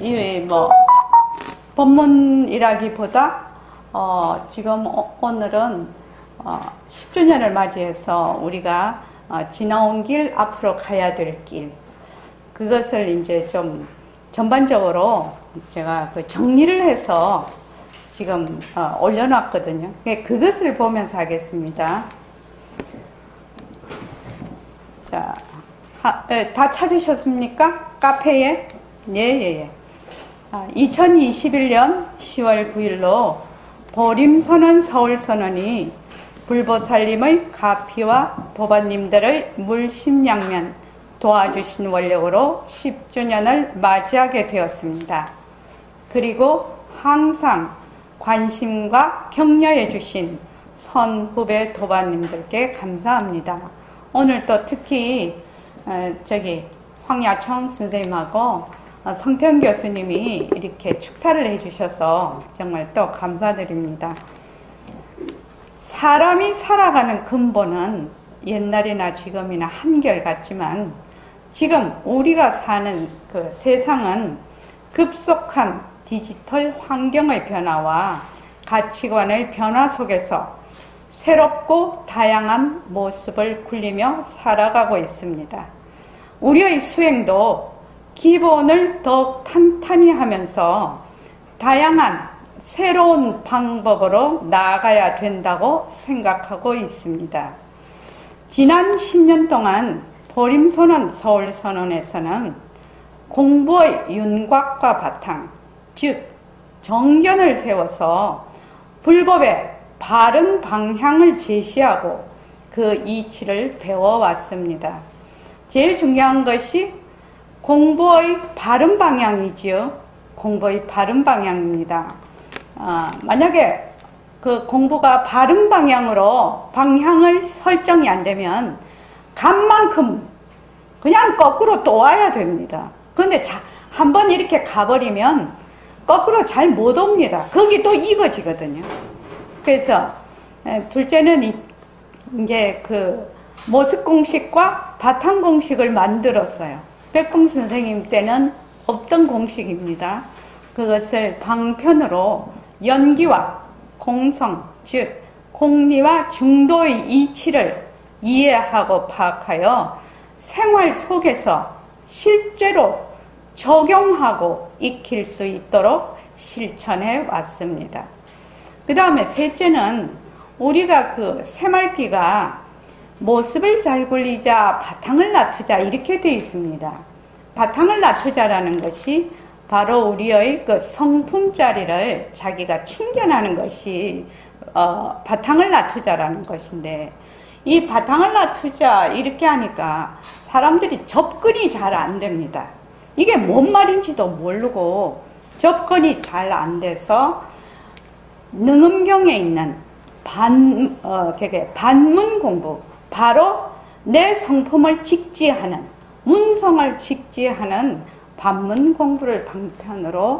이 뭐 법문이라기보다 지금 오늘은 10주년을 맞이해서 우리가 지나온 길, 앞으로 가야 될 길, 그것을 이제 좀 전반적으로 제가 그 정리를 해서 지금 올려놨거든요. 그것을 보면서 하겠습니다. 자, 다 찾으셨습니까? 카페에? 예. 2021년 10월 9일로 보림선언 서울선언이 불보살님의 가피와 도반님들의 물심양면 도와주신 원력으로 10주년을 맞이하게 되었습니다. 그리고 항상 관심과 격려해 주신 선후배 도반님들께 감사합니다. 오늘 또 특히 황야청 선생님하고 성태현 교수님이 이렇게 축사를 해주셔서 정말 또 감사드립니다. 사람이 살아가는 근본은 옛날이나 지금이나 한결같지만 지금 우리가 사는 그 세상은 급속한 디지털 환경의 변화와 가치관의 변화 속에서 새롭고 다양한 모습을 굴리며 살아가고 있습니다. 우리의 수행도 기본을 더욱 탄탄히 하면서 다양한 새로운 방법으로 나아가야 된다고 생각하고 있습니다. 지난 10년 동안 보림선언 서울선언에서는 공부의 윤곽과 바탕, 즉 정견을 세워서 불법의 바른 방향을 제시하고 그 이치를 배워왔습니다. 제일 중요한 것이 공부의 바른 방향이지요. 공부의 바른 방향입니다. 만약에 그 공부가 바른 방향으로 방향을 설정이 안 되면 간 만큼 그냥 거꾸로 또 와야 됩니다. 그런데 한번 이렇게 가버리면 거꾸로 잘 못 옵니다. 거기 또 익어지거든요. 그래서 둘째는 이제 그 모습 공식과 바탕 공식을 만들었어요. 백봉 선생님 때는 없던 공식입니다. 그것을 방편으로 연기와 공성, 즉 공리와 중도의 이치를 이해하고 파악하여 생활 속에서 실제로 적용하고 익힐 수 있도록 실천해 왔습니다. 그 다음에 셋째는 우리가 그 새말귀가 모습을 잘 굴리자, 바탕을 낮추자 이렇게 되어 있습니다. 바탕을 낮추자라는 것이 바로 우리의 그 성품자리를 자기가 챙겨나는 것이 바탕을 낮추자라는 것인데, 이 바탕을 낮추자 이렇게 하니까 사람들이 접근이 잘 안 됩니다. 이게 뭔 말인지도 모르고 접근이 잘 안 돼서 능음경에 있는 반문 공부, 바로 내 성품을 직지하는, 문성을 직지하는 반문 공부를 방편으로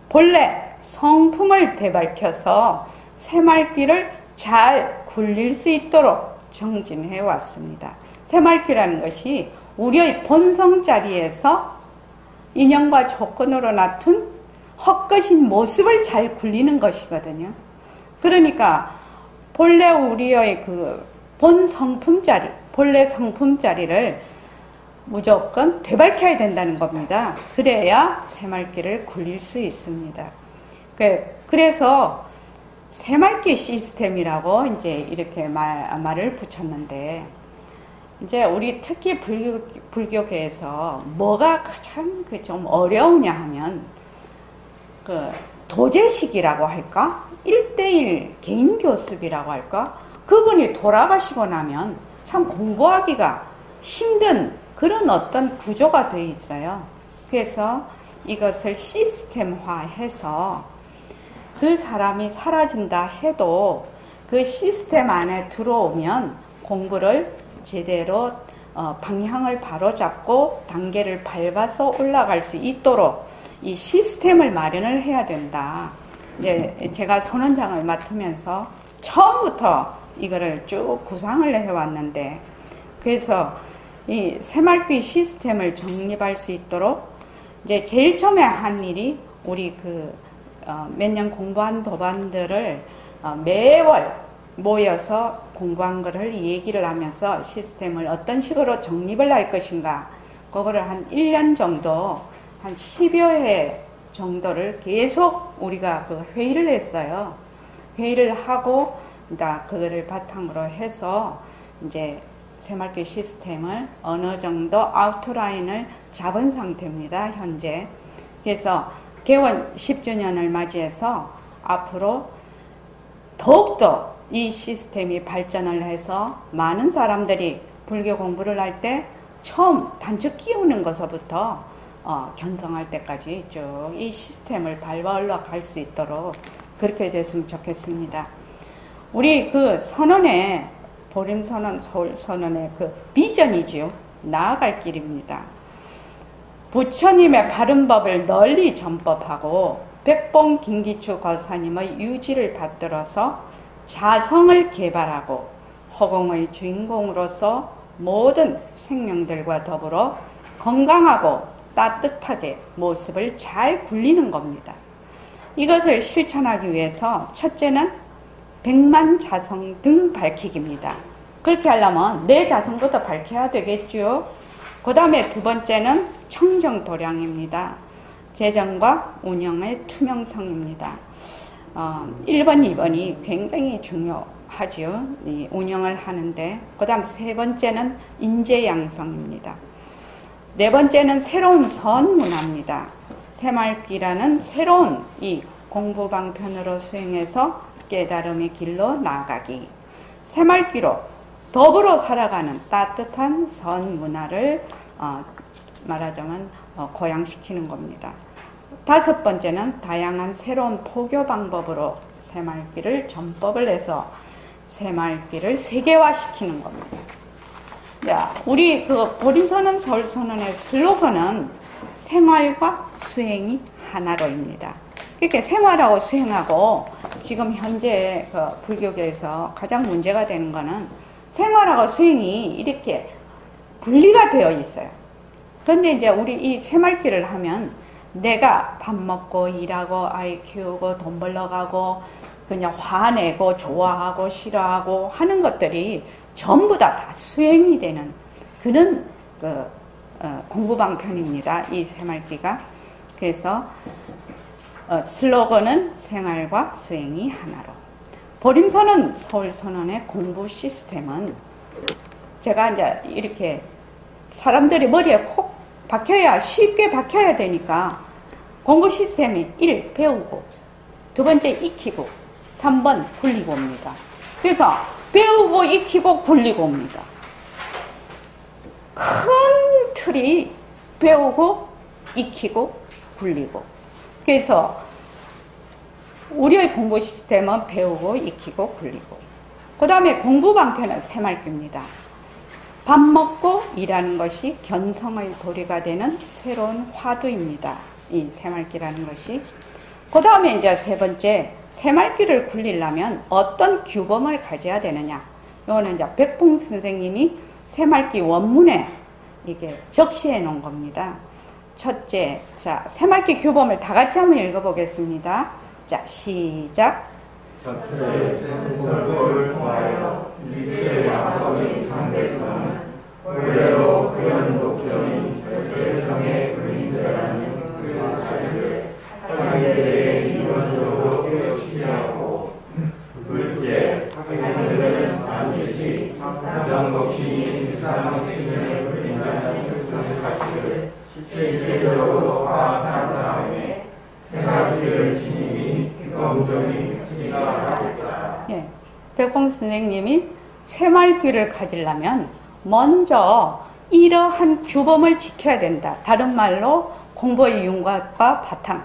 본래 성품을 되밝혀서 새말귀를 잘 굴릴 수 있도록 정진해 왔습니다. 새말귀라는 것이 우리의 본성 자리에서 인연과 조건으로 낮춘 헛것인 모습을 잘 굴리는 것이거든요. 그러니까 본래 우리의 그 본 성품 자리, 본래 성품 자리를 무조건 되밝혀야 된다는 겁니다. 그래야 새말귀를 굴릴 수 있습니다. 그래서 새말귀 시스템이라고 이제 이렇게 말을 붙였는데, 이제 우리 특히 불교계에서 뭐가 가장 좀 어려우냐 하면 그 도제식이라고 할까? 1:1 개인 교습이라고 할까? 그분이 돌아가시고 나면 참 공부하기가 힘든 그런 어떤 구조가 되어 있어요. 그래서 이것을 시스템화해서 그 사람이 사라진다 해도 그 시스템 안에 들어오면 공부를 제대로 방향을 바로잡고 단계를 밟아서 올라갈 수 있도록 이 시스템을 마련을 해야 된다. 이제 제가 선원장을 맡으면서 처음부터 이거를 쭉 구상을 해왔는데, 그래서 이 새말귀 시스템을 정립할 수 있도록 이제 제일 처음에 한 일이 우리 몇 년 공부한 도반들을 매월 모여서 공부한 거를 얘기를 하면서 시스템을 어떤 식으로 정립을 할 것인가, 그거를 한 1년 정도, 한 10여 회 정도를 계속 우리가 회의를 했어요. 회의를 하고, 그거를 바탕으로 해서 이제 새마을길 시스템을 어느 정도 아웃라인을 잡은 상태입니다, 현재. 그래서 개원 10주년을 맞이해서 앞으로 더욱더 이 시스템이 발전을 해서 많은 사람들이 불교 공부를 할 때 처음 단추 끼우는 것부터 견성할 때까지 쭉 이 시스템을 밟아 갈 수 있도록 그렇게 됐으면 좋겠습니다. 우리 선언의 보림선언, 서울선언의 비전이지요. 나아갈 길입니다. 부처님의 바른법을 널리 전법하고 백봉 김기추 거사님의 유지를 받들어서 자성을 개발하고 허공의 주인공으로서 모든 생명들과 더불어 건강하고 따뜻하게 모습을 잘 굴리는 겁니다. 이것을 실천하기 위해서 첫째는 백만자성 등 밝히기입니다. 그렇게 하려면 내 자성부터 밝혀야 되겠죠. 그 다음에 두 번째는 청정도량입니다. 재정과 운영의 투명성입니다. 1번, 2번이 굉장히 중요하죠. 이 운영을 하는데. 그 다음 세 번째는 인재양성입니다. 네 번째는 새로운 선문화입니다. 새마을길이라는 새로운 이 공부방편으로 수행해서 깨달음의 길로 나아가기. 새마을길로 더불어 살아가는 따뜻한 선문화를 말하자면 고양시키는 겁니다. 다섯 번째는 다양한 새로운 포교 방법으로 새마을길을 전법을 해서 새마을길을 세계화시키는 겁니다. 자, 우리 보림선언 서울선언의 슬로건은 생활과 수행이 하나로입니다. 그러니까 생활하고 수행하고 지금 현재 불교계에서 가장 문제가 되는 거는 생활하고 수행이 이렇게 분리가 되어 있어요. 그런데 이제 우리 이 새마을길을 하면 내가 밥 먹고 일하고 아이 키우고 돈 벌러 가고 그냥 화내고 좋아하고 싫어하고 하는 것들이 전부 다 수행이 되는 그런 공부방편입니다. 이 새마을길가. 그래서 슬로건은 생활과 수행이 하나로. 보림선언 서울선언의 공부 시스템은 제가 이제 이렇게 사람들이 머리에 콕 박혀야 쉽게 박혀야 되니까 공부 시스템이 1. 배우고, 두 번째 익히고, 3번 굴리고 옵니다. 그러니까 배우고 익히고 굴리고 옵니다. 큰 틀이 배우고 익히고 굴리고. 그래서 우리의 공부 시스템은 배우고 익히고 굴리고. 그 다음에 공부 방편은 새마을길입니다. 밥 먹고 일하는 것이 견성의 도리가 되는 새로운 화두입니다. 이 새마을길이라는 것이. 그 다음에 이제 세 번째, 새마을길을 굴리려면 어떤 규범을 가져야 되느냐. 이거는 이제 백봉 선생님이 새마을길 원문에 이게 적시해 놓은 겁니다. 첫째, 자, 새마을길 규범을 다 같이 한번 읽어보겠습니다. 자, 시작. 첫째, 생설법을 통하여 일체 양법의 상대성은 본래로 그런 독점인 절대성의 그림자라는 그 자리를 하나님에 대해 이론적으로 깨우치지 않고, 둘째, 하나님은 반드시 사정법신이 일상생신을 그린다는 그 사실을 실제적으로 파악한 다음에 새마을길을 진입이 규범적인 진화하겠다. 예, 백봉 선생님이 새마을길을 가지려면 먼저 이러한 규범을 지켜야 된다. 다른 말로 공부의 윤곽과 바탕,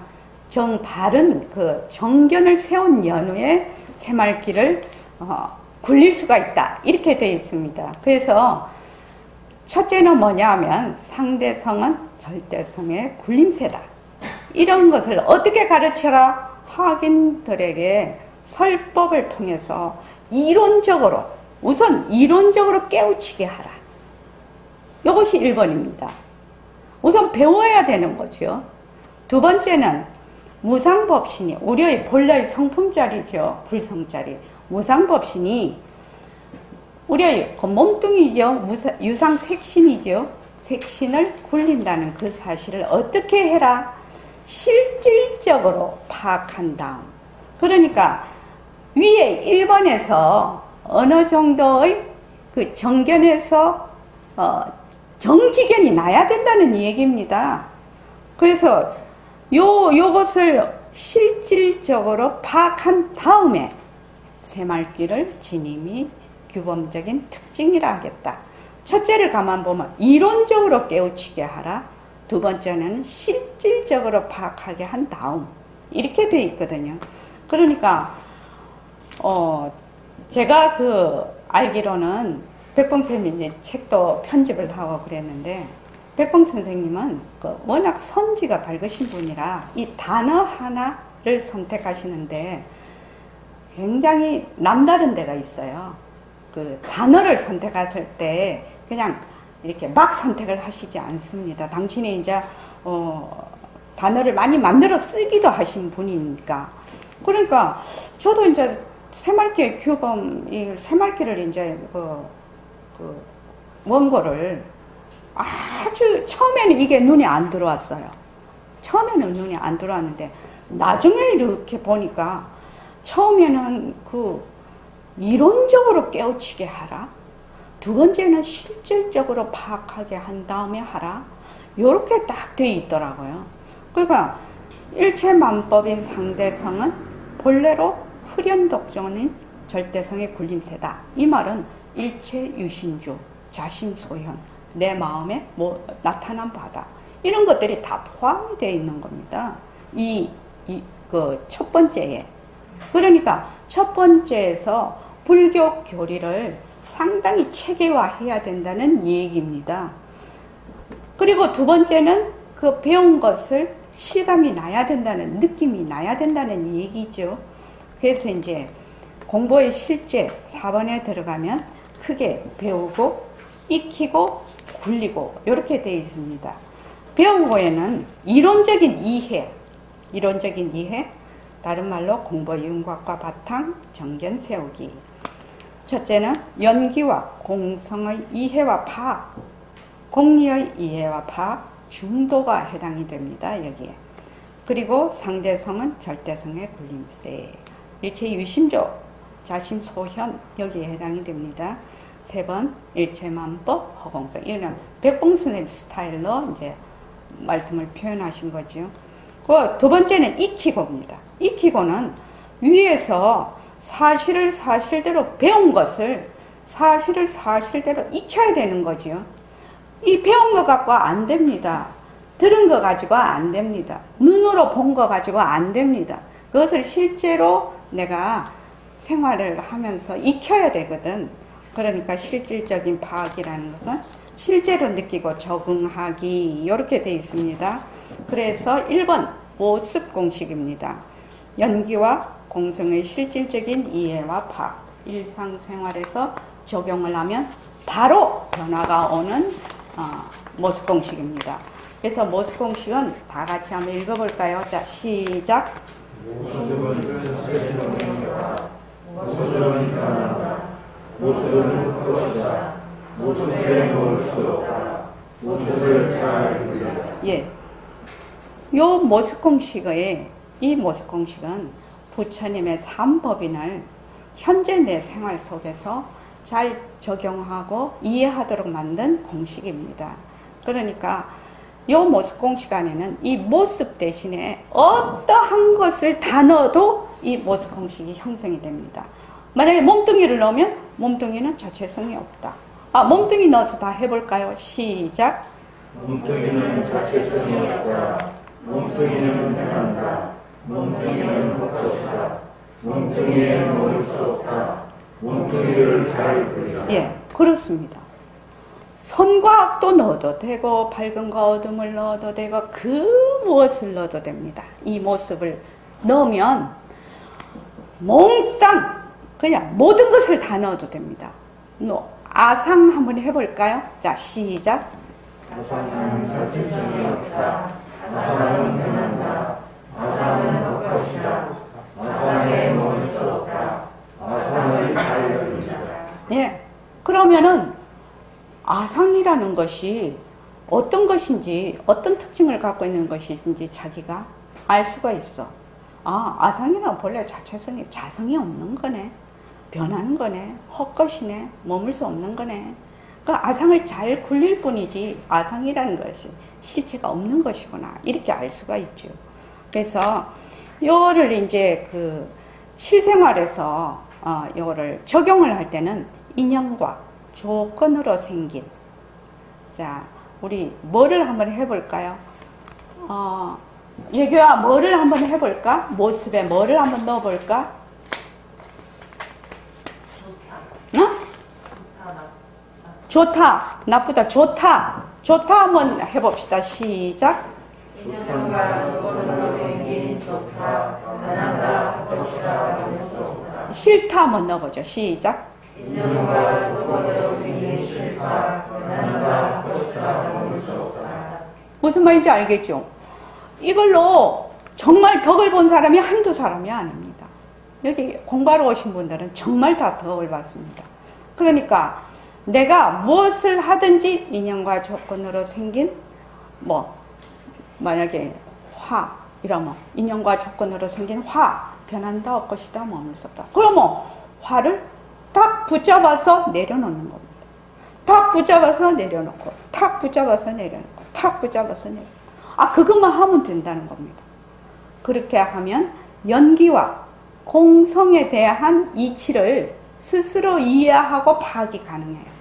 바른 정견을 세운 연후에 새마을길을 굴릴 수가 있다. 이렇게 되어 있습니다. 그래서 첫째는 뭐냐 하면 상대성은 절대성의 굴림새다. 이런 것을 어떻게 가르쳐라? 학인들에게 설법을 통해서 우선 이론적으로 깨우치게 하라. 이것이 1번입니다. 우선 배워야 되는 거죠. 두 번째는 무상법신이 우리의 본래의 성품자리죠. 불성자리. 무상법신이 우리의 몸뚱이죠. 유상색신이죠. 색신을 굴린다는 그 사실을 어떻게 해라? 실질적으로 파악한 다음. 그러니까 위에 1번에서 어느 정도의 그 정견에서 정지견이 나야 된다는 얘기입니다. 그래서 요것을 실질적으로 파악한 다음에 새말귀를 지님이 규범적인 특징이라 하겠다. 첫째를 가만 보면 이론적으로 깨우치게 하라. 두 번째는 실질적으로 파악하게 한 다음. 이렇게 돼 있거든요. 그러니까 제가 알기로는 백봉 선생님이 책도 편집을 하고 그랬는데, 백봉 선생님은 워낙 선지가 밝으신 분이라 이 단어 하나를 선택하시는데 굉장히 남다른 데가 있어요. 그 단어를 선택하실 때 그냥 이렇게 막 선택을 하시지 않습니다. 당신이 이제 단어를 많이 만들어 쓰기도 하신 분이니까. 그러니까 저도 이제 새말귀의 규범, 이 새말귀를 이제 원고를 아주 처음에는 이게 눈에 안 들어왔어요. 처음에는 눈에 안 들어왔는데 나중에 이렇게 보니까 처음에는 이론적으로 깨우치게 하라. 두 번째는 실질적으로 파악하게 한 다음에 하라. 요렇게 딱 돼 있더라고요. 그러니까 일체만법인 상대성은 본래로 흐련독존인 절대성의 굴림세다. 이 말은 일체 유심주, 자심소현, 내 마음에 나타난 바다. 이런 것들이 다 포함이 되어 있는 겁니다. 첫 번째에. 그러니까 첫 번째에서 불교 교리를 상당히 체계화해야 된다는 얘기입니다. 그리고 두 번째는 그 배운 것을 실감이 나야 된다는, 느낌이 나야 된다는 얘기죠. 그래서 이제 공부의 실제 4번에 들어가면 크게 배우고, 익히고, 굴리고 이렇게 되어 있습니다. 배우고에는 이론적인 이해, 다른 말로 공부의 윤곽과 바탕, 정견 세우기. 첫째는 연기와 공성의 이해와 파악, 공리의 이해와 파악, 중도가 해당이 됩니다. 여기에. 그리고 상대성은 절대성의 굴림세, 일체 유심조, 자심소현, 여기에 해당이 됩니다. 세 번, 일체만법, 허공성. 이거는 백봉 선생님 스타일로 이제 말씀을 표현하신 거죠. 두 번째는 익히고입니다. 익히고는 위에서 사실을 사실대로 배운 것을 사실을 사실대로 익혀야 되는 거지요. 이 배운 거 갖고 안 됩니다. 들은 거 가지고 안 됩니다. 눈으로 본 거 가지고 안 됩니다. 그것을 실제로 내가 생활을 하면서 익혀야 되거든. 그러니까 실질적인 파악이라는 것은 실제로 느끼고 적응하기, 이렇게 되어 있습니다. 그래서 1번 모습 공식입니다. 연기와 공성의 실질적인 이해와 파악, 일상생활에서 적용을 하면 바로 변화가 오는 모습 공식입니다. 그래서 모습 공식은 다 같이 한번 읽어볼까요? 자, 시작. 모습은 절대성이다. 모습은 변한다. 모습은 그것이다. 모습에 놓을 수 없다. 모습을 잘 보자. 예. 요 모습 공식의, 이 모습 공식은 부처님의 3법인을 현재 내 생활 속에서 잘 적용하고 이해하도록 만든 공식입니다. 그러니까 이 모습 공식 안에는 이 모습 대신에 어떠한 것을 다 넣어도 이 모습 공식이 형성이 됩니다. 만약에 몸뚱이를 넣으면 몸뚱이는 자체성이 없다. 몸뚱이 넣어서 다 해볼까요? 시작. 몸뚱이는 자체성이 없다. 몸뚱이는 변한다. 몸뚱이는 헛것이다. 몸뚱이에 놓을 수 없다. 몸뚱이를 잘 보자. 예, 그렇습니다. 선과 악도 넣어도 되고 밝음과 어둠을 넣어도 되고 그 무엇을 넣어도 됩니다. 이 모습을 넣으면 몽땅 그냥 모든 것을 다 넣어도 됩니다. 아상 한번 해볼까요? 자, 시작. 아상은 자체성이 없다. 아상은 변한다. 아상은 헛것이다. 아상에 머물 수 없다. 아상을 잘 열리자. 예. 그러면은 아상이라는 것이 어떤 것인지, 어떤 특징을 갖고 있는 것인지 자기가 알 수가 있어. 아, 아상이란 본래 자체성이, 자성이 없는 거네. 변하는 거네. 헛것이네. 머물 수 없는 거네. 그 아상을 잘 굴릴 뿐이지 아상이라는 것이 실체가 없는 것이구나. 이렇게 알 수가 있죠. 그래서 요거를 이제 그 실생활에서 요거를 적용을 할 때는 인연과 조건으로 생긴, 자, 우리 뭐를 한번 해볼까요? 예교야, 뭐를 한번 해볼까? 모습에 뭐를 한번 넣어볼까? 좋다, 나쁘다, 좋다. 좋다 한번 해봅시다. 시작. 인연과 조건으로 생긴 좋다, 변한다, 헛것이다, 싫다 한번 넣어보죠. 시작. 인연과 조건으로 생긴 싫다, 변한다, 헛것이다, 머물 수 없다. 무슨 말인지 알겠죠? 이걸로 정말 덕을 본 사람이 한두 사람이 아닙니다. 여기 공부하러 오신 분들은 정말 다 덕을 봤습니다. 그러니까 내가 무엇을 하든지 인연과 조건으로 생긴, 만약에 화 이러면 인연과 조건으로 생긴 화, 변한다, 헛것이다, 머물 수 없다. 그러면 화를 딱 붙잡아서 내려놓는 겁니다. 탁 붙잡아서 내려놓고, 탁 붙잡아서 내려놓고, 탁 붙잡아서 내려놓고. 그것만 하면 된다는 겁니다. 그렇게 하면 연기와 공성에 대한 이치를 스스로 이해하고 파악이 가능해요.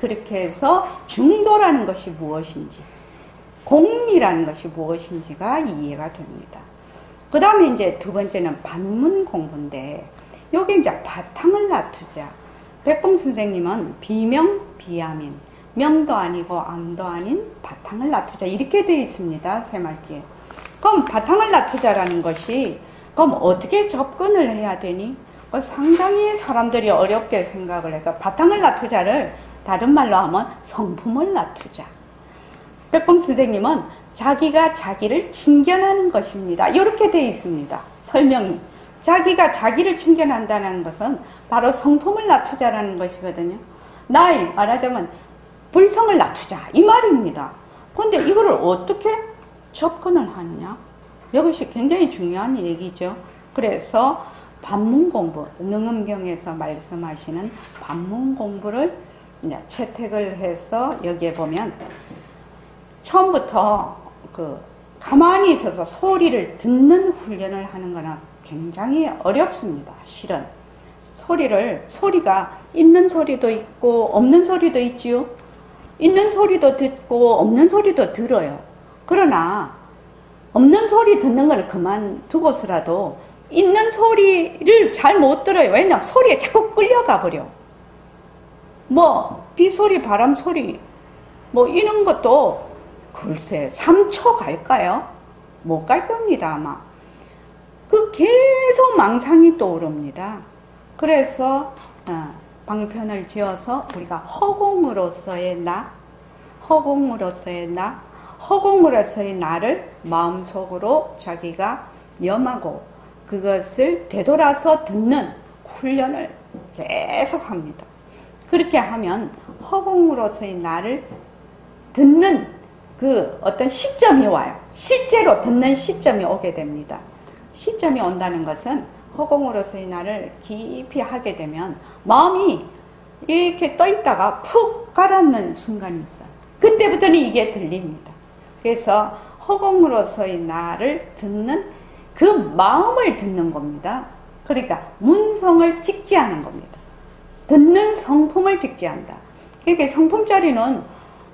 그렇게 해서 중도라는 것이 무엇인지, 공리라는 것이 무엇인지가 이해가 됩니다. 그 다음에 이제 두 번째는 반문 공부인데, 여기 이제 바탕을 놔두자. 백봉 선생님은 비명, 비암인, 명도 아니고 암도 아닌 바탕을 놔두자. 이렇게 되어 있습니다. 새말기에. 그럼 바탕을 놔두자라는 것이, 그럼 어떻게 접근을 해야 되니? 상당히 사람들이 어렵게 생각을 해서 바탕을 놔두자를 다른 말로 하면 성품을 놔두자. 백봉 선생님은 자기가 자기를 칭견하는 것입니다. 이렇게 되어 있습니다. 설명이. 자기가 자기를 칭견한다는 것은 바로 성품을 놔두자라는 것이거든요. 말하자면 불성을 놔두자 이 말입니다. 그런데 이거를 어떻게 접근을 하느냐? 이것이 굉장히 중요한 얘기죠. 그래서 반문공부, 능엄경에서 말씀하시는 반문공부를 이제 채택을 해서 여기에 보면 처음부터 가만히 있어서 소리를 듣는 훈련을 하는 거는 굉장히 어렵습니다. 실은 소리가 있는 소리도 있고 없는 소리도 있지요. 있는 소리도 듣고 없는 소리도 들어요. 그러나 없는 소리 듣는 걸 그만두고서라도 있는 소리를 잘 못 들어요. 왜냐하면 소리에 자꾸 끌려가 버려. 빗소리, 바람소리 이런 것도 글쎄 3초 갈까요? 못 갈 겁니다. 아마 계속 망상이 떠오릅니다. 그래서 방편을 지어서 우리가 허공으로서의 나를 마음속으로 자기가 염하고 그것을 되돌아서 듣는 훈련을 계속 합니다. 그렇게 하면 허공으로서의 나를 듣는 그 어떤 시점이 와요. 실제로 듣는 시점이 오게 됩니다. 시점이 온다는 것은 허공으로서의 나를 깊이 하게 되면 마음이 이렇게 떠 있다가 푹 가라앉는 순간이 있어요. 그때부터는 이게 들립니다. 그래서 허공으로서의 나를 듣는 그 마음을 듣는 겁니다. 그러니까 문성을 직지하는 겁니다. 듣는 성품을 직지한다. 그러니까 성품자리는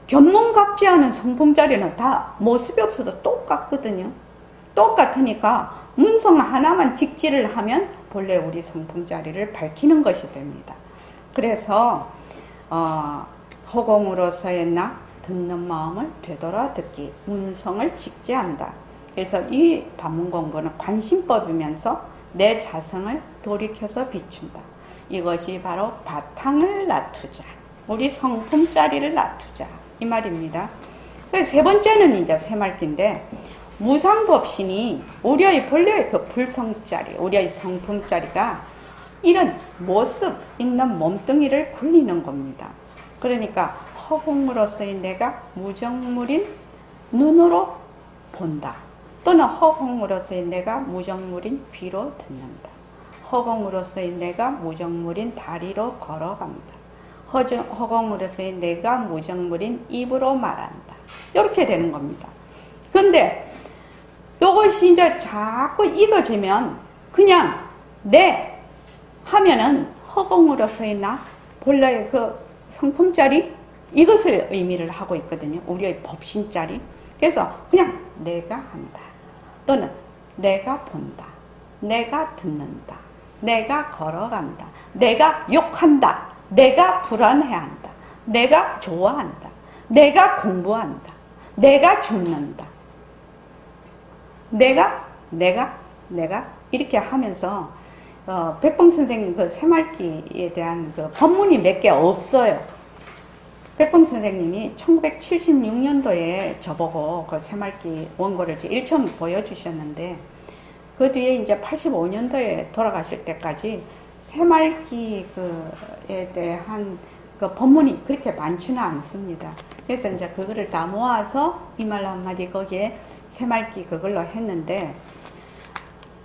견문각지하는 성품자리는 다 모습이 없어도 똑같거든요. 똑같으니까 문성 하나만 직지를 하면 본래 우리 성품자리를 밝히는 것이 됩니다. 그래서 허공으로서의 나, 듣는 마음을 되돌아 듣기, 문성을 직지한다. 그래서 이 반문공부는 관심법이면서 내 자성을 돌이켜서 비춘다. 이것이 바로 바탕을 놔두자. 우리 성품자리를 놔두자. 이 말입니다. 그래서 세 번째는 이제 새말기인데, 무상법신이 우리의 본래의 그 불성짜리, 우리의 성품짜리가 이런 모습 있는 몸뚱이를 굴리는 겁니다. 그러니까 허공으로서의 내가 무정물인 눈으로 본다. 또는 허공으로서의 내가 무정물인 귀로 듣는다. 허공으로서의 내가 무정물인 다리로 걸어간다. 허공으로서의 내가 무정물인 입으로 말한다. 이렇게 되는 겁니다. 근데 요것이 이제 자꾸 익어지면 그냥 내 하면은 허공으로서의 나, 본래의 그 성품짜리 이것을 의미를 하고 있거든요. 우리의 법신짜리. 그래서 그냥 내가 한다. 또는 내가 본다. 내가 듣는다. 내가 걸어간다. 내가 욕한다. 내가 불안해한다. 내가 좋아한다. 내가 공부한다. 내가 죽는다. 내가 이렇게 하면서 백봉 선생님 그 새말기에 대한 그 법문이 몇 개 없어요. 백봉 선생님이 1976년도에 저보고 그 새말기 원고를 1편 보여주셨는데, 그 뒤에 이제 85년도에 돌아가실 때까지 새말기에 대한 그 법문이 그렇게 많지는 않습니다. 그래서 이제 그거를 다 모아서 이 말 한마디 거기에 새말기 그걸로 했는데,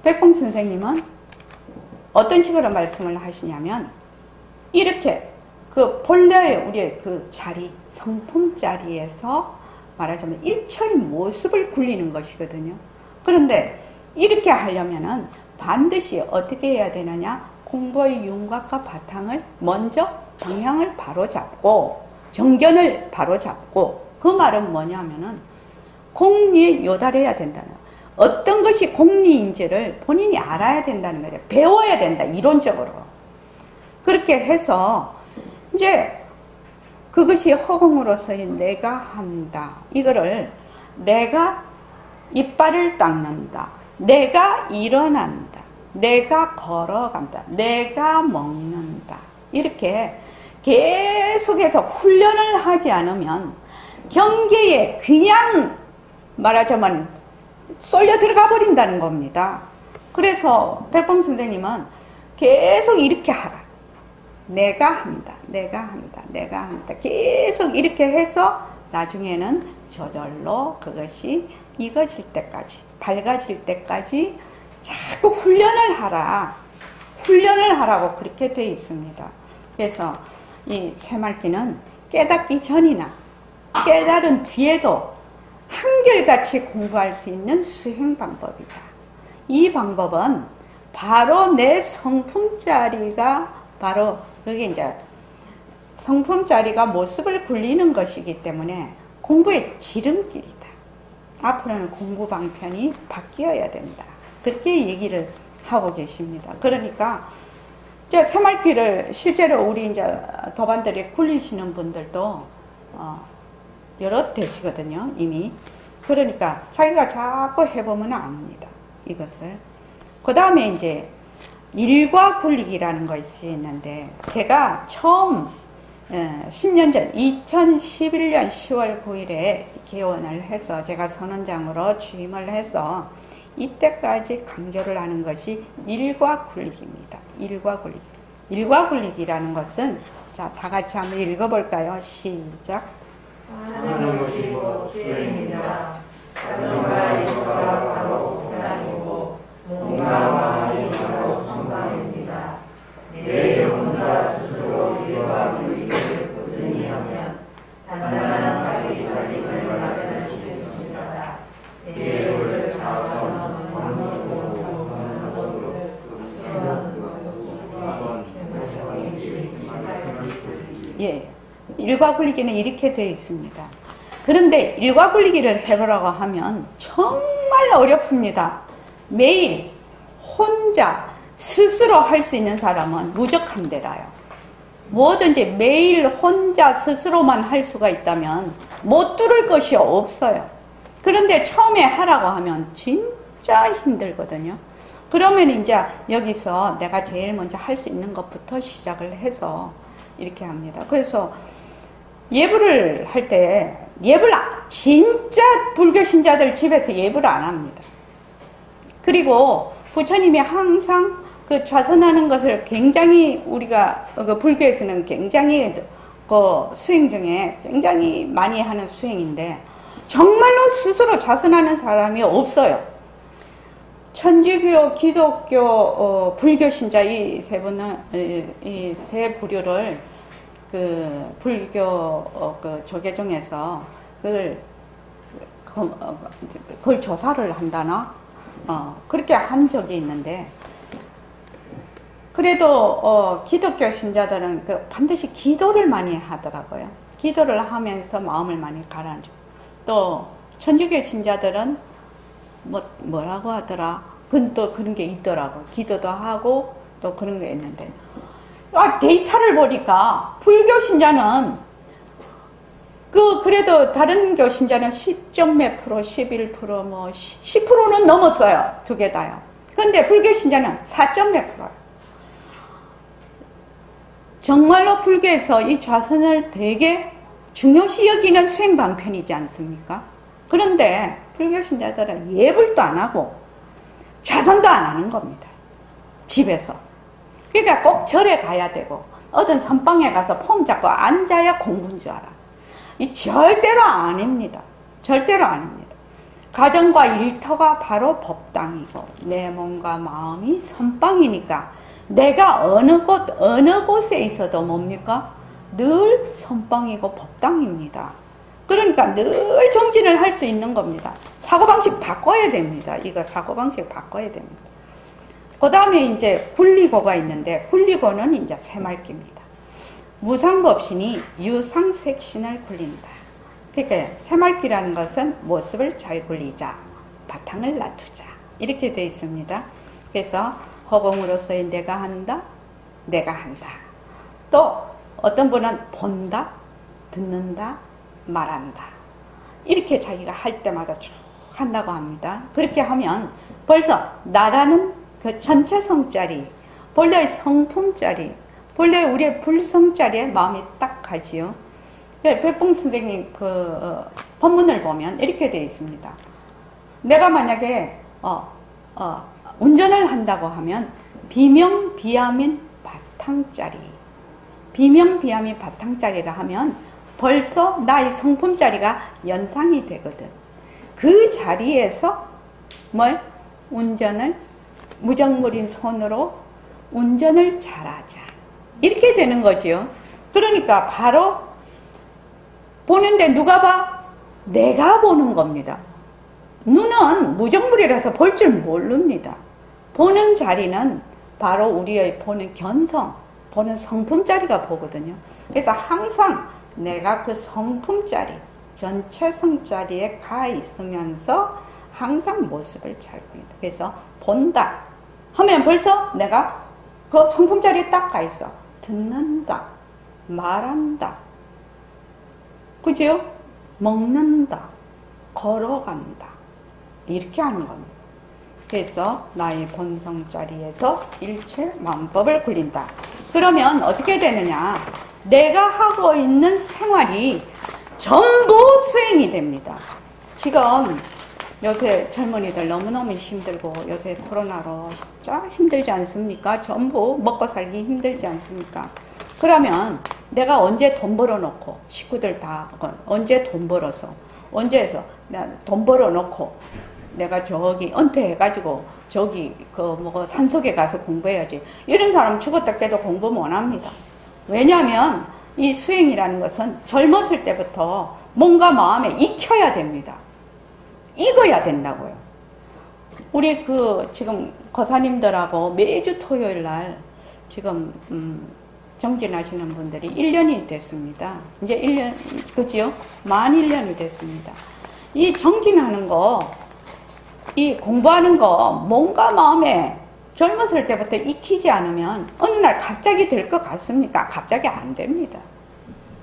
백봉 선생님은 어떤 식으로 말씀을 하시냐면, 이렇게 그 본래의 우리의 그 자리, 성품 자리에서 말하자면 일처리 모습을 굴리는 것이거든요. 그런데 이렇게 하려면은 반드시 어떻게 해야 되느냐? 공부의 윤곽과 바탕을 먼저 방향을 바로잡고 정견을 바로잡고, 그 말은 뭐냐면은 공리에 요달해야 된다는, 어떤 것이 공리인지를 본인이 알아야 된다는 거예요. 배워야 된다, 이론적으로. 그렇게 해서 이제 그것이 허공으로서의 내가 한다. 이거를 내가 이빨을 닦는다. 내가 일어난다. 내가 걸어간다. 내가 먹는다. 이렇게 계속해서 훈련을 하지 않으면 경계에 그냥 말하자면 쏠려 들어가 버린다는 겁니다. 그래서 백봉 선생님은 계속 이렇게 하라. 내가 한다. 내가 한다. 내가 한다. 계속 이렇게 해서 나중에는 저절로 그것이 익어질 때까지, 밝아질 때까지 자꾸 훈련을 하라. 훈련을 하라고 그렇게 되어 있습니다. 그래서 이 새말기는 깨닫기 전이나 깨달은 뒤에도 한결같이 공부할 수 있는 수행 방법이다. 이 방법은 바로 내 성품짜리가 바로 그게 이제 성품짜리가 모습을 굴리는 것이기 때문에 공부의 지름길이다. 앞으로는 공부 방편이 바뀌어야 된다. 그렇게 얘기를 하고 계십니다. 그러니까 이제 새말기를 실제로 우리 이제 도반들이 굴리시는 분들도 여러 되시거든요, 이미. 그러니까 자기가 자꾸 해보면 압니다, 이것을. 그 다음에 이제 일과 굴리기라는 것이 있는데, 제가 처음 10년 전 2011년 10월 9일에 개원을 해서 제가 선원장으로 취임을 해서 이때까지 강조를 하는 것이 일과 굴리기입니다. 일과 굴리기. 일과 굴리기라는 것은, 자, 다 같이 한번 읽어볼까요? 시작. 하는 것이 곧 수행이다. 가정과 일과 바로 고난이고 몸과 마음이 바로 성방입니다. 내 혼자 스스로 일과 굴리기를 꾸준히 하면 단단한 자기 살림을 마련할 수 있습니다. 예를 다선 예, 일과 굴리기는 이렇게 되어 있습니다. 그런데 일과 굴리기를 해보라고 하면 정말 어렵습니다. 매일 혼자 스스로 할 수 있는 사람은 무적한데라요. 뭐든지 매일 혼자 스스로만 할 수가 있다면 못 뚫을 것이 없어요. 그런데 처음에 하라고 하면 진짜 힘들거든요. 그러면 이제 여기서 내가 제일 먼저 할 수 있는 것부터 시작을 해서 이렇게 합니다. 그래서 예불을 할 때 진짜 불교 신자들 집에서 예불을 안 합니다. 그리고 부처님이 항상 그 좌선하는 것을 굉장히 우리가 그 불교에서는 굉장히 그 수행 중에 굉장히 많이 하는 수행인데 정말로 스스로 좌선하는 사람이 없어요. 천주교, 기독교, 불교 신자 이 세 분은 이 세 부류를 그 불교 그 조계종에서 그걸 조사를 한다나 그렇게 한 적이 있는데 그래도 기독교 신자들은 그 반드시 기도를 많이 하더라고요. 기도를 하면서 마음을 많이 가라앉히고 또 천주교 신자들은 뭐라고 하더라? 또 그런 게 있더라고. 기도도 하고 또 그런 게 있는데 데이터를 보니까 불교 신자는 그래도 다른 교 신자는 10점 몇 프로, 11% 뭐 10%는 넘었어요. 두 개 다요. 근데 불교 신자는 4점 몇 프로예요. 정말로 불교에서 이 좌선을 되게 중요시 여기는 수행 방편이지 않습니까? 그런데 불교 신자들은 예불도 안 하고 좌선도 안 하는 겁니다. 집에서. 그러니까 꼭 절에 가야 되고 어떤 선방에 가서 폼 잡고 앉아야 공부인 줄 알아. 이 절대로 아닙니다. 절대로 아닙니다. 가정과 일터가 바로 법당이고 내 몸과 마음이 선방이니까 내가 어느 곳에 있어도 뭡니까? 늘 선방이고 법당입니다. 그러니까 늘 정진을 할 수 있는 겁니다. 사고방식 바꿔야 됩니다. 이거 사고방식 바꿔야 됩니다. 그 다음에 이제 굴리고가 있는데 굴리고는 이제 새말기입니다. 무상법신이 유상색신을 굴린다. 그러니까 새말기라는 것은 모습을 잘 굴리자. 바탕을 놔두자. 이렇게 되어 있습니다. 그래서 허공으로서의 내가 한다. 내가 한다. 또 어떤 분은 본다. 듣는다. 말한다. 이렇게 자기가 할 때마다 쭉 한다고 합니다. 그렇게 하면 벌써 나라는 그 전체 성자리, 본래 성품자리, 본래 우리의 불성자리에 마음이 딱 가지요. 백봉 선생님 그 법문을 보면 이렇게 되어 있습니다. 내가 만약에 운전을 한다고 하면 비명비암인 바탕자리, 비명비암인 바탕자리라 하면 벌써 나의 성품자리가 연상이 되거든. 그 자리에서 운전을 무정물인 손으로 운전을 잘하자. 이렇게 되는 거죠. 그러니까 바로 보는데 누가 봐? 내가 보는 겁니다. 눈은 무정물이라서 볼 줄 모릅니다. 보는 자리는 바로 우리의 보는 견성, 보는 성품자리가 보거든요. 그래서 항상 내가 그 성품자리, 전체 성자리에 가 있으면서 항상 모습을 잘 보인다. 그래서 본다 하면 벌써 내가 그 성품자리에 딱 가 있어. 듣는다, 말한다, 그죠? 먹는다, 걸어간다, 이렇게 하는 겁니다. 그래서 나의 본성자리에서 일체 만법을 굴린다. 그러면 어떻게 되느냐? 내가 하고 있는 생활이 전부 수행이 됩니다. 지금 요새 젊은이들 너무너무 힘들고 요새 코로나로 진짜 힘들지 않습니까? 전부 먹고 살기 힘들지 않습니까? 그러면 내가 언제 돈 벌어놓고 식구들 다 언제 돈 벌어서 언제 해서 돈 벌어놓고 내가 저기 은퇴해가지고 저기 산속에 가서 공부해야지. 이런 사람 죽었다 깨도 공부 못합니다. 왜냐하면 이 수행이라는 것은 젊었을 때부터 뭔가 마음에 익혀야 됩니다. 익어야 된다고요. 우리 지금 거사님들하고 매주 토요일 날 지금 정진하시는 분들이 1년이 됐습니다. 이제 1년, 그죠? 만 1년이 됐습니다. 이 정진하는 거, 이 공부하는 거 뭔가 마음에 젊었을 때부터 익히지 않으면 어느 날 갑자기 될 것 같습니까? 갑자기 안 됩니다.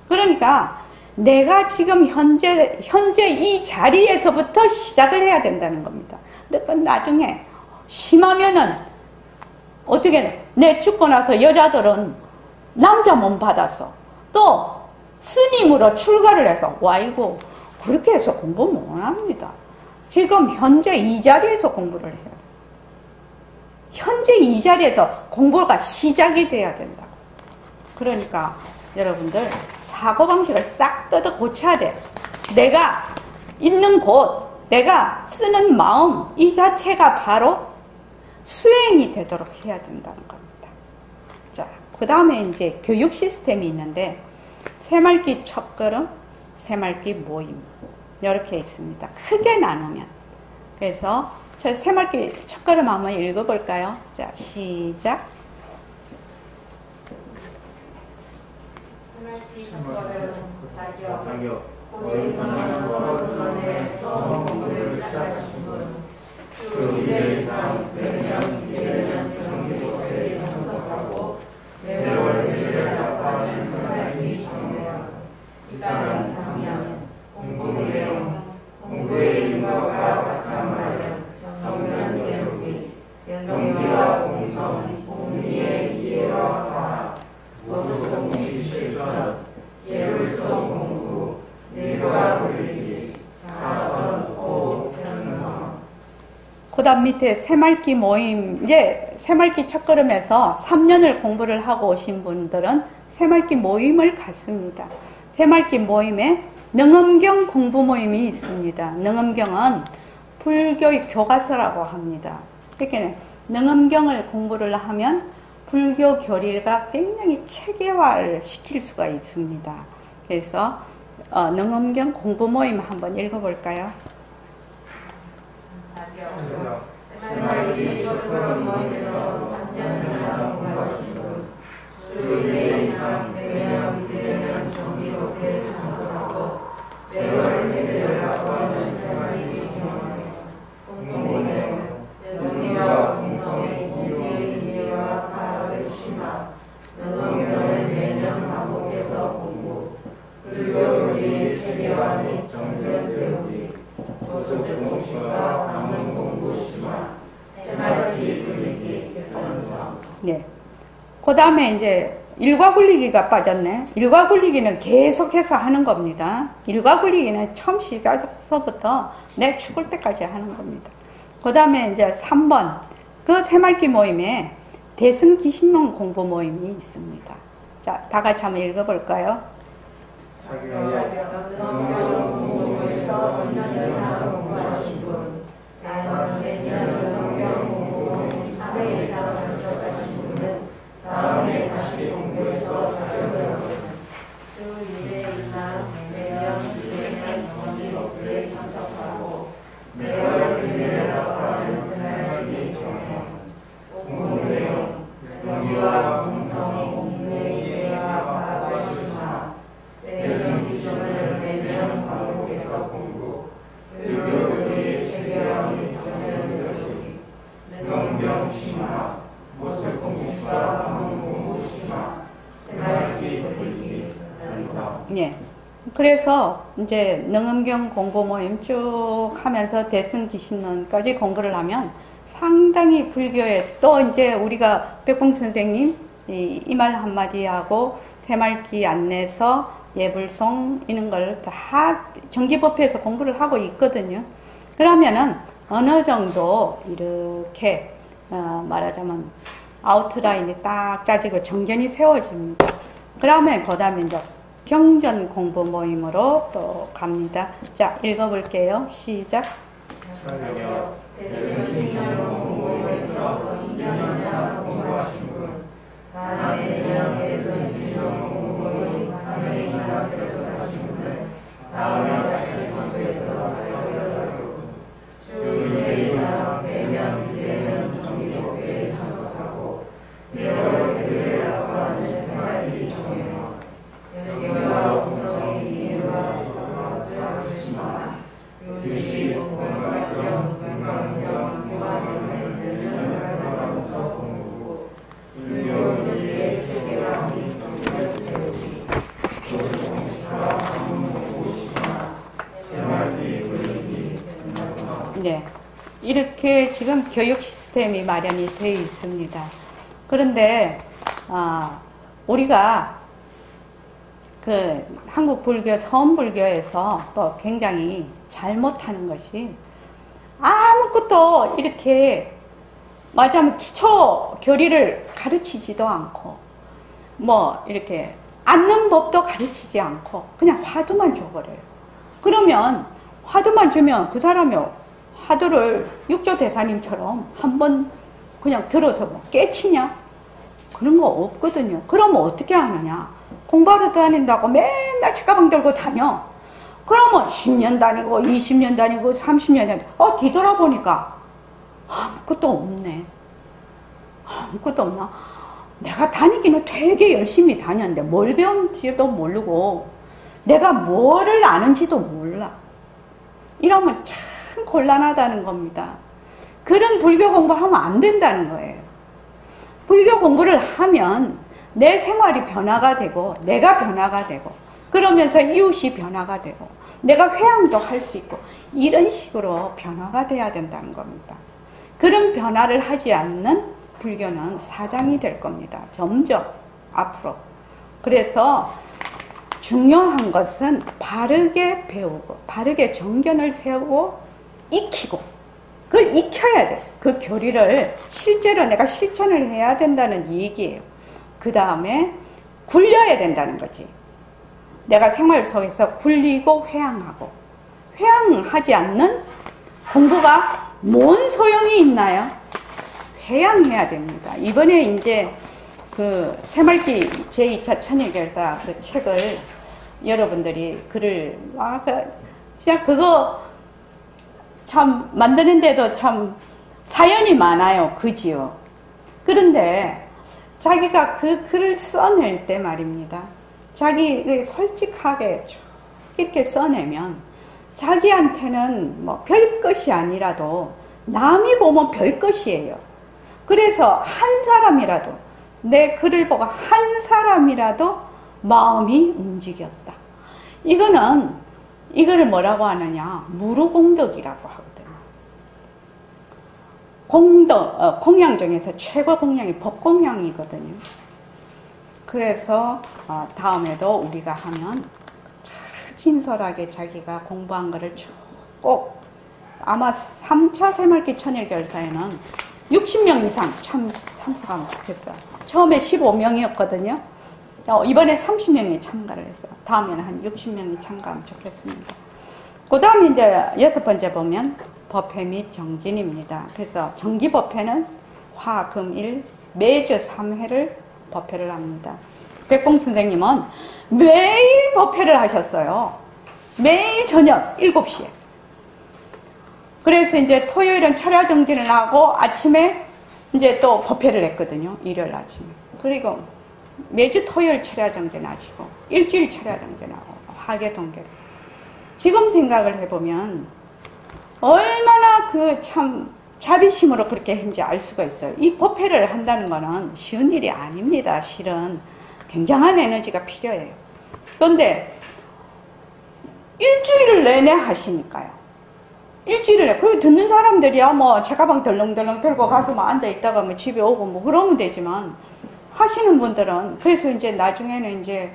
그러니까 내가 지금 현재 이 자리에서부터 시작을 해야 된다는 겁니다. 근데 나중에 심하면은 어떻게 내 죽고 나서 여자들은 남자 몸 받아서 또 스님으로 출가를 해서 와이고 그렇게 해서 공부 못합니다. 지금 현재 이 자리에서 공부를 해요. 현재 이 자리에서 공부가 시작이 돼야 된다고. 그러니까 여러분들 사고방식을 싹 뜯어 고쳐야 돼. 내가 있는 곳, 내가 쓰는 마음 이 자체가 바로 수행이 되도록 해야 된다는 겁니다. 자, 그 다음에 이제 교육 시스템이 있는데 새말기 첫걸음, 새말기 모임 이렇게 있습니다. 크게 나누면. 그래서 새말기 첫걸음 한번 읽어볼까요? 자, 시작. 새말기 첫걸음 자격 모임선언 수업전에 처음 공부를 시작하신 분, 주 1회 이상 매년 1년 정기고사에 참석하고 매월 회의를 답하는 새말기 청년, 입당 3년, 공부 내용, 공부의 인과가 바탕 마련, 정면 세우기, 연동기와 공성, 공리의 이해와 파악, 모습 공식 실천, 예불성 공부, 일과 분리기, 자선, 호흡, 편성. 그 다음 밑에 새말기 모임, 이제 새말기 첫걸음에서 3년을 공부를 하고 오신 분들은 새말기 모임을 갖습니다. 새말기 모임에 능엄경 공부 모임이 있습니다. 능엄경은 불교의 교과서라고 합니다. 그러니까 능엄경을 공부를 하면 불교 교리가 굉장히 체계화를 시킬 수가 있습니다. 그래서 능엄경 공부 모임 한번 읽어볼까요? 새말기 첫걸음 모임에서 3년 이상 공부하신 분, 주 1회 이상 매년 정기록에 참석하고 매월 회의를 하고하는 새말기 청년, 공부 내용, 연동기와 공성의 공리의 이해와 파악을 심화, 능엄경을 매년 반복해서 공부, 불교 교리의 체계화 및 정견 세우기, 모습 공식과 방문 공부 심화, 새말기 굴리기, 편성. 네. 그 다음에 이제 일과 굴리기가 빠졌네. 일과 굴리기는 계속해서 하는 겁니다. 일과 굴리기는 처음 시작서부터 내 죽을 때까지 하는 겁니다. 그 다음에 이제 3번. 그 새말기 모임에 대승기신론 공부 모임이 있습니다. 자, 다 같이 한번 읽어볼까요? 능엄경공부에서 2년 이상 공부하신 분, 매년 능엄경 공부 3회 이상 참석하신 분은 다음에 다시 공부해서 자격을 얻는 주 1회 이상 매년 2회년 정기록에 참석하고 매월 회의를 합하는 새말기 청년, 공부 내용, 연기와 공성, 공부의 이해와 파악을 심화, 대승기신을 매년 반복해서 공부, 불교 교리의 체계화 및 정면 세우기, 능엄경 심화, 모습 공식과 방문 공부 심화, 새말기 굴리기, 편성. 예. 그래서 이제 능엄경 공부 모임 쭉 하면서 대승기신론까지 공부를 하면 상당히 불교에 또 이제 우리가 백봉 선생님 이 말 한마디 하고 새말기 안내서 예불송 이런 걸 다 정기법회에서 공부를 하고 있거든요. 그러면은 어느 정도 이렇게 말하자면 아웃라인이 딱 짜지고 정견이 세워집니다. 그러면 그 다음에 이제 경전 공부 모임으로 또 갑니다. 자, 읽어볼게요. 시작. 대승기신론 공부 모임에서 2년 이상 공부하신 분, 매년 대승기신론 공부 모임 3회 이상 참석하신 분은 다음에 다시 공부해서 자격을 얻고 주 1회 이상 매년 2회년 정기록에 참석하고 매월 회의를 합하는 새말기 청년, 연기와 공성의 이해와 파악을 심화, 유식, 공관경, 건강경, 유아경을 매년 활동하면서 공부, 불교 교리의 체계화 및 정견 세우기, 모습 공식과 방문 공부 심화, 새말기 굴리기, 편성. 네. 이렇게 지금 교육 시스템이 마련이 되어 있습니다. 그런데, 우리가 그 한국 불교, 서원불교에서 또 굉장히 잘못하는 것이 아무것도 이렇게 말하자면 기초 교리를 가르치지도 않고 뭐 이렇게 앉는 법도 가르치지 않고 그냥 화두만 줘버려요. 그러면 화두만 주면 그 사람이 화두를 육조대사님처럼 한번 그냥 들어서 뭐 깨치냐? 그런 거 없거든요. 그러면 어떻게 하느냐? 공부하러 다닌다고 맨날 책가방 들고 다녀. 그러면 10년 다니고 20년 다니고 30년 다니고 뒤돌아보니까 아무것도 없네. 아무것도 없나? 내가 다니기는 되게 열심히 다녔는데 뭘 배운지도 모르고 내가 뭐를 아는지도 몰라. 이러면 참 곤란하다는 겁니다. 그런 불교 공부하면 안 된다는 거예요. 불교 공부를 하면 내 생활이 변화가 되고 내가 변화가 되고 그러면서 이웃이 변화가 되고 내가 회양도 할 수 있고 이런 식으로 변화가 돼야 된다는 겁니다. 그런 변화를 하지 않는 불교는 사장이 될 겁니다. 점점 앞으로. 그래서 중요한 것은 바르게 배우고 바르게 정견을 세우고 익히고 그걸 익혀야 돼. 그 교리를 실제로 내가 실천을 해야 된다는 얘기예요. 그 다음에 굴려야 된다는 거지. 내가 생활 속에서 굴리고 회양하고 회양하지 않는 공부가 뭔 소용이 있나요? 회양해야 됩니다. 이번에 이제 그 새말기 제2차 천일결사 그 책을 여러분들이 글을 진짜 그거 참 만드는데도 참 사연이 많아요. 그지요? 그런데 자기가 그 글을 써낼 때 말입니다. 자기 솔직하게 이렇게 써내면 자기한테는 뭐 별것이 아니라도 남이 보면 별것이에요. 그래서 한 사람이라도 내 글을 보고 한 사람이라도 마음이 움직였다. 이거를 뭐라고 하느냐? 무루공덕이라고 하거든요. 공양 중에서 최고 공양이 법공양이거든요. 그래서 다음에도 우리가 하면 진솔하게 자기가 공부한 거를 꼭 아마 3차 새말기 천일결사에는 60명 이상 참석하면 좋겠어요. 처음에 15명이었거든요. 이번에 30명이 참가를 했어요. 다음에는 한 60명이 참가하면 좋겠습니다. 그 다음에 이제 6번째 보면 법회 및 정진입니다. 그래서 정기법회는 화, 금, 일 매주 3회를 법회를 합니다. 백봉 선생님은 매일 법회를 하셨어요. 매일 저녁 7시에. 그래서 이제 토요일은 철야 정진을 하고 아침에 이제 또 법회를 했거든요. 일요일 아침에. 그리고 매주 토요일 철야 정진하시고 일주일 철야 정진하고 화계 동계로. 지금 생각을 해보면 얼마나 그 참 자비심으로 그렇게 했는지 알 수가 있어요. 이 법회를 한다는 거는 쉬운 일이 아닙니다. 실은 굉장한 에너지가 필요해요. 그런데 일주일을 내내 하시니까요. 일주일을 내내. 그 듣는 사람들이야 뭐 책가방 덜렁덜렁 들고 가서 뭐 앉아 있다가 뭐 집에 오고 뭐 그러면 되지만 하시는 분들은 그래서 이제 나중에는 이제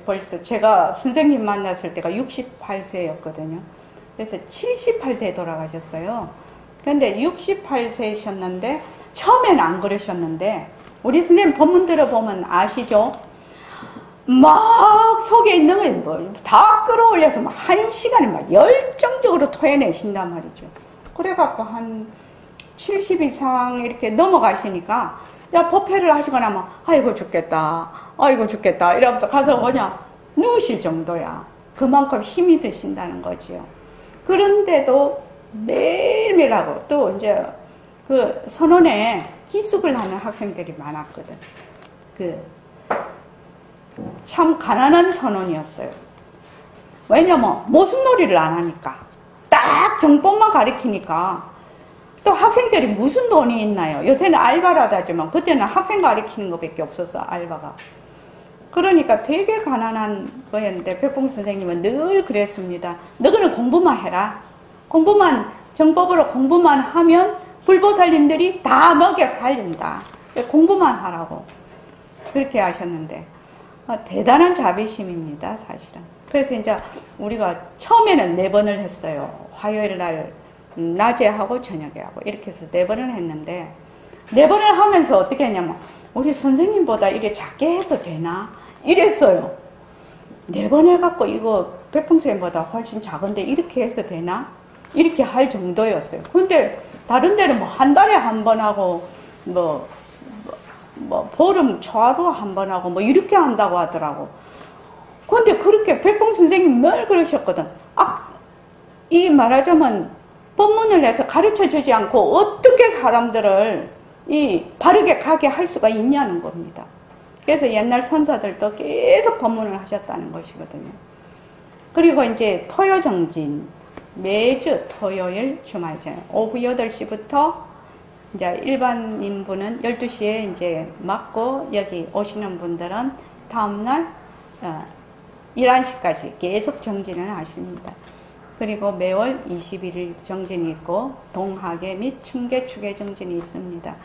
벌써 제가 선생님 만났을 때가 68세였거든요. 그래서 78세에 돌아가셨어요. 근데 68세셨는데 처음에는 안 그러셨는데 우리 선생님 법문 들어보면 아시죠? 막 속에 있는 걸 뭐 다 끌어올려서 막 1시간에 막 열정적으로 토해내신단 말이죠. 그래갖고 한 70 이상 이렇게 넘어가시니까 야 법회를 하시고 나면 아이고 죽겠다 이러면서 가서 그냥 누우실 정도야. 그만큼 힘이 드신다는 거지요. 그런데도 매일매일 하고 또 이제 그 선원에 기숙을 하는 학생들이 많았거든. 참 가난한 선원이었어요. 왜냐면 모순놀이를 안 하니까 딱 정법만 가르치니까 또 학생들이 무슨 돈이 있나요? 요새는 알바를 하다지만 그때는 학생 가르치는 것밖에 없었어. 알바가. 그러니까 되게 가난한 거였는데 백봉 선생님은 늘 그랬습니다. 너희는 공부만 해라. 공부만 정법으로 공부만 하면 불보살님들이 다 먹여 살린다. 공부만 하라고 그렇게 하셨는데 대단한 자비심입니다, 사실은. 그래서 이제 우리가 처음에는 4번을 했어요. 화요일 날 낮에 하고 저녁에 하고 이렇게 해서 4번을 했는데 4번을 하면서 어떻게 했냐면 우리 선생님보다 이게 작게 해서 되나? 이랬어요. 4번 해갖고 이거 백풍선생님보다 훨씬 작은데 이렇게 해서 되나? 이렇게 할 정도였어요. 근데 다른 데는 뭐 한 달에 한 번 하고 뭐 보름 초하루 한 번 하고 뭐 이렇게 한다고 하더라고. 근데 그렇게 백봉선생님 늘 그러셨거든. 이 말하자면 법문을 해서 가르쳐 주지 않고 어떻게 사람들을 이 바르게 가게 할 수가 있냐는 겁니다. 그래서 옛날 선사들도 계속 법문을 하셨다는 것이거든요. 그리고 이제 토요정진, 매주 토요일 주말전 오후 8시부터 이제 일반인분은 12시에 이제 맞고 여기 오시는 분들은 다음날 11시까지 계속 정진을 하십니다. 그리고 매월 21일 정진이 있고 동하계 및 충계 추계 정진이 있습니다.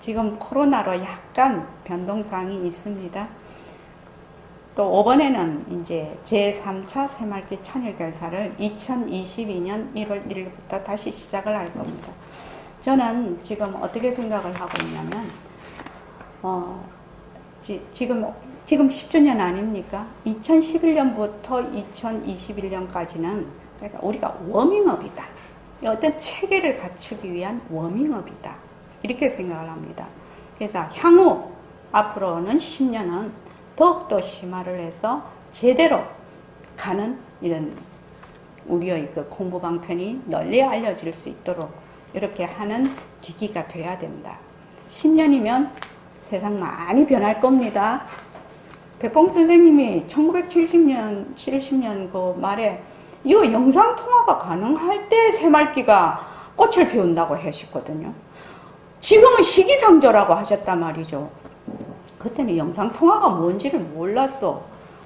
지금 코로나로 약간 변동사항이 있습니다. 또 5번에는 이제 제3차 새말기 천일결사를 2022년 1월 1일부터 다시 시작을 할 겁니다. 저는 지금 어떻게 생각을 하고 있냐면 지금 10주년 아닙니까? 2011년부터 2021년까지는 그러니까 우리가 워밍업이다. 어떤 체계를 갖추기 위한 워밍업이다. 이렇게 생각을 합니다. 그래서 향후 앞으로는 10년은 더욱더 심화를 해서 제대로 가는 이런 우리의 그 공부 방편이 널리 알려질 수 있도록 이렇게 하는 계기가 돼야 된다. 10년이면 세상 많이 변할 겁니다. 백봉 선생님이 1970년, 70년 그 말에 이거 영상통화가 가능할 때 새말기가 꽃을 피운다고 하셨거든요. 지금은 시기상조라고 하셨단 말이죠. 그때는 영상통화가 뭔지를 몰랐어.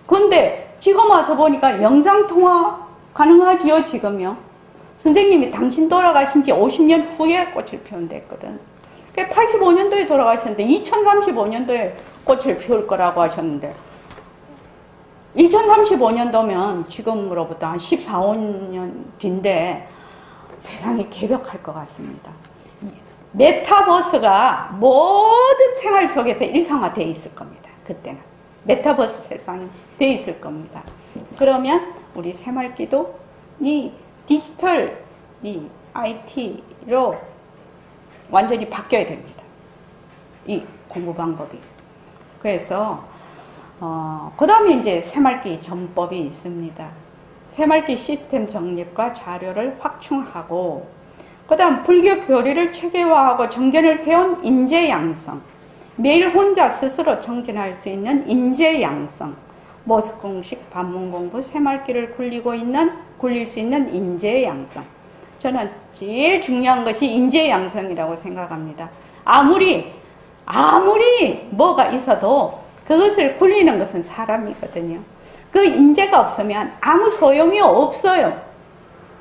근데 지금 와서 보니까 영상통화 가능하지요, 지금요. 선생님이 당신 돌아가신 지 50년 후에 꽃을 피운댔거든. 85년도에 돌아가셨는데 2035년도에 꽃을 피울 거라고 하셨는데 2035년도면 지금으로부터 한 14, 15년 뒤인데 세상이 개벽할 것 같습니다. 메타버스가 모든 생활 속에서 일상화되어 있을 겁니다. 그때는. 메타버스 세상이 되어 있을 겁니다. 그러면 우리 새말기도 이 디지털, 이 IT로 완전히 바뀌어야 됩니다. 이 공부 방법이. 그래서, 그 다음에 이제 새말기 전법이 있습니다. 새말기 시스템 정립과 자료를 확충하고, 그 다음 불교 교리를 체계화하고 정견을 세운 인재양성, 매일 혼자 스스로 정진할 수 있는 인재양성, 모습공식, 반문공부, 새말기를 굴릴 수 있는 인재양성. 저는 제일 중요한 것이 인재양성이라고 생각합니다. 아무리 뭐가 있어도 그것을 굴리는 것은 사람이거든요. 그 인재가 없으면 아무 소용이 없어요.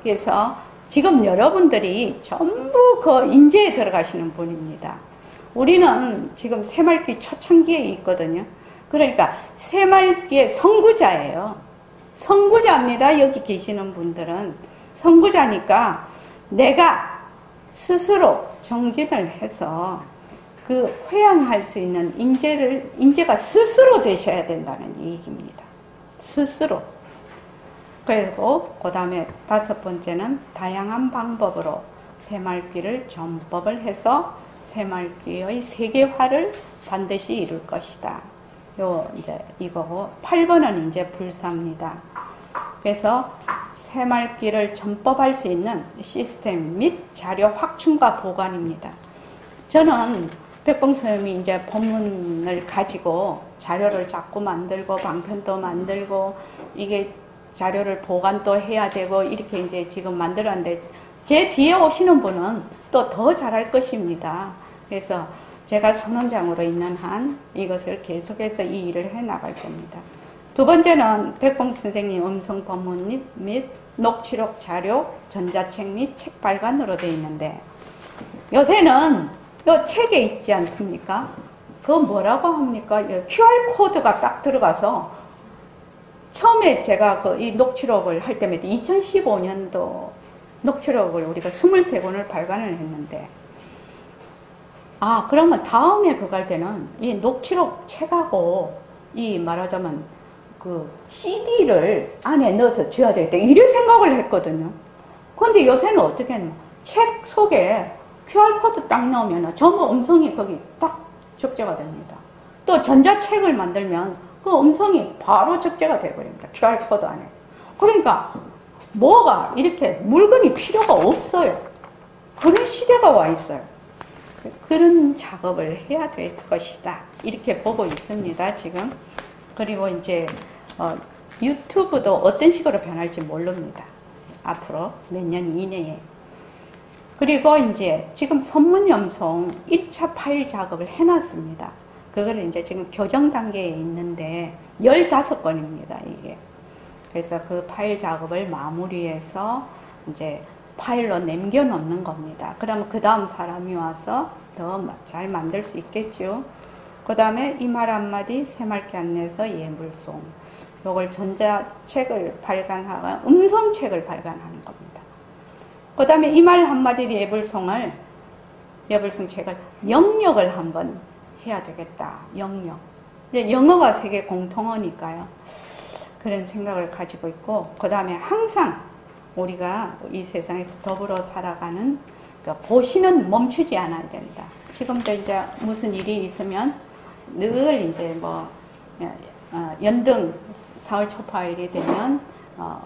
그래서 지금 여러분들이 전부 그 인재에 들어가시는 분입니다. 우리는 지금 새말기 초창기에 있거든요. 그러니까 새말기의 선구자예요. 선구자입니다. 여기 계시는 분들은. 선구자니까 내가 스스로 정진을 해서 그 회양할 수 있는 인재가 스스로 되셔야 된다는 얘기입니다. 스스로. 그리고 그 다음에 5번째는 다양한 방법으로 새말기를 전법을 해서 새말기의 세계화를 반드시 이룰 것이다. 이제 이거고 8번은 이제 불사입니다. 그래서 새말기를 전법할 수 있는 시스템 및 자료 확충과 보관입니다. 저는 백봉 선생님이 이제 법문을 가지고 자료를 자꾸 만들고 방편도 만들고 이게 자료를 보관도 해야 되고 이렇게 이제 지금 만들었는데 제 뒤에 오시는 분은 또 더 잘할 것입니다. 그래서 제가 선원장으로 있는 한 이것을 계속해서 이 일을 해 나갈 겁니다. 2번째는 백봉 선생님 음성 법문 및 녹취록 자료, 전자책 및 책 발간으로 되어 있는데 요새는 요 책에 있지 않습니까? 그거 뭐라고 합니까? QR코드가 딱 들어가서 처음에 제가 이 녹취록을 할 때면 2015년도 녹취록을 우리가 23권을 발간을 했는데, 그러면 다음에 그거 할 때는 이 녹취록 책하고 이 말하자면 그 CD를 안에 넣어서 줘야 되겠다, 이런 생각을 했거든요. 근데 요새는 어떻게 했나? 책 속에 QR코드 딱 넣으면 전부 음성이 거기 딱 적재가 됩니다. 또 전자책을 만들면 그 음성이 바로 적재가 되어버립니다. QR코드 안에. 그러니까 뭐가 이렇게 물건이 필요가 없어요. 그런 시대가 와 있어요. 그런 작업을 해야 될 것이다, 이렇게 보고 있습니다, 지금. 그리고 이제 유튜브도 어떤 식으로 변할지 모릅니다. 앞으로 몇 년 이내에. 그리고 이제 지금 선문염송 1차 파일 작업을 해놨습니다. 그거를 이제 지금 교정 단계에 있는데 15건입니다, 이게. 그래서 그 파일 작업을 마무리해서 이제 파일로 남겨놓는 겁니다. 그러면 그 다음 사람이 와서 더 잘 만들 수 있겠죠. 그 다음에 이 말 한마디 새말기 안내서 예물송. 요걸 전자책을 발간하고 음성책을 발간하는 겁니다. 그 다음에 이 말 한마디 예불송 책을 영역을 한번 해야 되겠다. 영역. 이제 영어가 세계 공통어니까요. 그런 생각을 가지고 있고, 그 다음에 항상 우리가 이 세상에서 더불어 살아가는 보시는 멈추지 않아야 된다. 지금도 이제 무슨 일이 있으면 늘 이제 연등 4월 초파일이 되면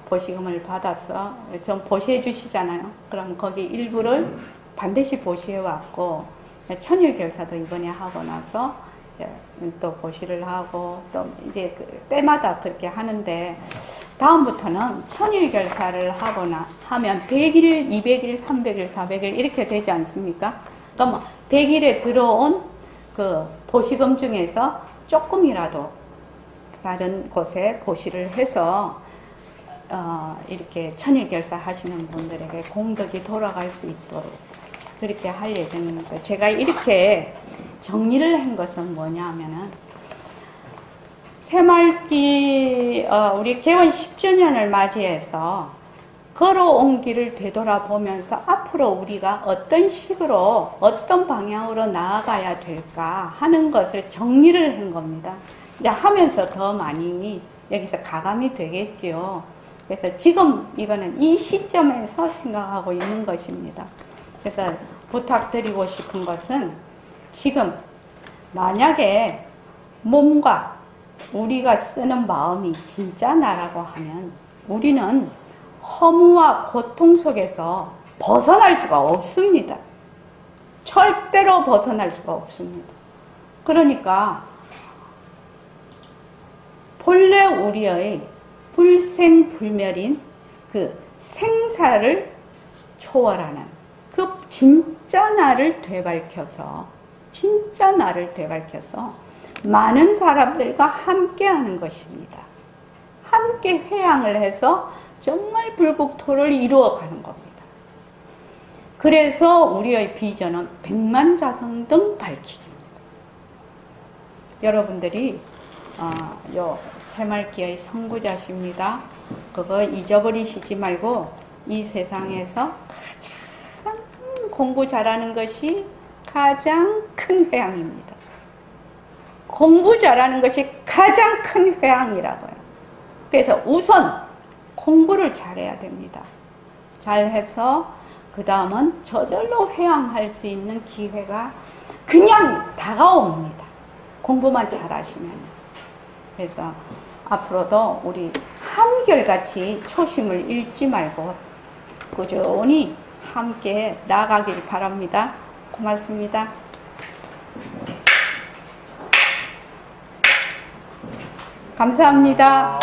보시금을 받아서 좀 보시해 주시잖아요. 그럼 거기 일부를 반드시 보시해 왔고, 천일결사도 이번에 하고 나서 또 보시를 하고, 또 이제 때마다 그렇게 하는데, 다음부터는 천일결사를 하거나 하면 100일, 200일, 300일, 400일 이렇게 되지 않습니까? 그럼 100일에 들어온 그 보시금 중에서 조금이라도 다른 곳에 보시를 해서 이렇게 천일결사 하시는 분들에게 공덕이 돌아갈 수 있도록 그렇게 할 예정입니다. 제가 이렇게 정리를 한 것은 뭐냐 하면은, 새말기 우리 개원 10주년을 맞이해서 걸어온 길을 되돌아보면서 앞으로 우리가 어떤 식으로 어떤 방향으로 나아가야 될까 하는 것을 정리를 한 겁니다. 이제 하면서 더 많이 여기서 가감이 되겠지요. 그래서 지금 이거는 이 시점에서 생각하고 있는 것입니다. 그래서 부탁드리고 싶은 것은, 지금 만약에 몸과 우리가 쓰는 마음이 진짜 나라고 하면 우리는 허무와 고통 속에서 벗어날 수가 없습니다. 절대로 벗어날 수가 없습니다. 그러니까 본래 우리의 불생불멸인 그 생사를 초월하는 그 진짜 나를 되밝혀서 많은 사람들과 함께 하는 것입니다. 함께 회양을 해서 정말 불국토를 이루어가는 겁니다. 그래서 우리의 비전은 백만자성등 밝히기입니다. 여러분들이 요 새말기의 선구자십니다. 그거 잊어버리시지 말고 이 세상에서 가장 공부 잘하는 것이 가장 큰 회양입니다. 공부 잘하는 것이 가장 큰 회양이라고요. 그래서 우선 공부를 잘해야 됩니다. 잘해서 그 다음은 저절로 회양할 수 있는 기회가 그냥 다가옵니다. 공부만 잘하시면. 그래서 앞으로도 우리 한결같이 초심을 잃지 말고 꾸준히 함께 나가길 바랍니다. 고맙습니다. 감사합니다.